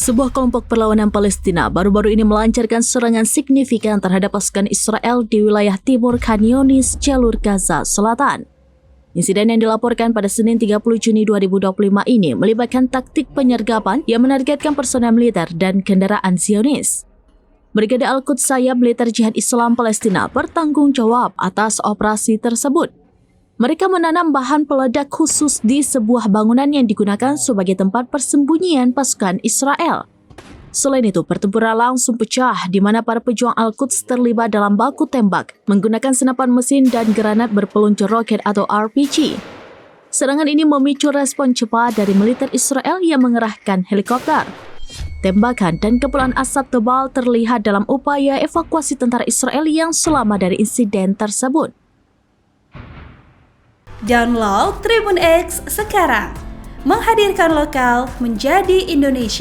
Sebuah kelompok perlawanan Palestina baru-baru ini melancarkan serangan signifikan terhadap pasukan Israel di wilayah timur Khan Younis, jalur Gaza Selatan. Insiden yang dilaporkan pada Senin 30 Juni 2025 ini melibatkan taktik penyergapan yang menargetkan personel militer dan kendaraan Zionis. Brigade Al-Quds sayap militer Jihad Islam Palestina bertanggung jawab atas operasi tersebut. Mereka menanam bahan peledak khusus di sebuah bangunan yang digunakan sebagai tempat persembunyian pasukan Israel. Selain itu, pertempuran langsung pecah di mana para pejuang Al-Quds terlibat dalam baku tembak menggunakan senapan mesin dan granat berpeluncur roket atau RPG. Serangan ini memicu respon cepat dari militer Israel yang mengerahkan helikopter. Tembakan dan kepulan asap tebal terlihat dalam upaya evakuasi tentara Israel yang selamat dari insiden tersebut. Download Tribun X sekarang, menghadirkan lokal menjadi Indonesia.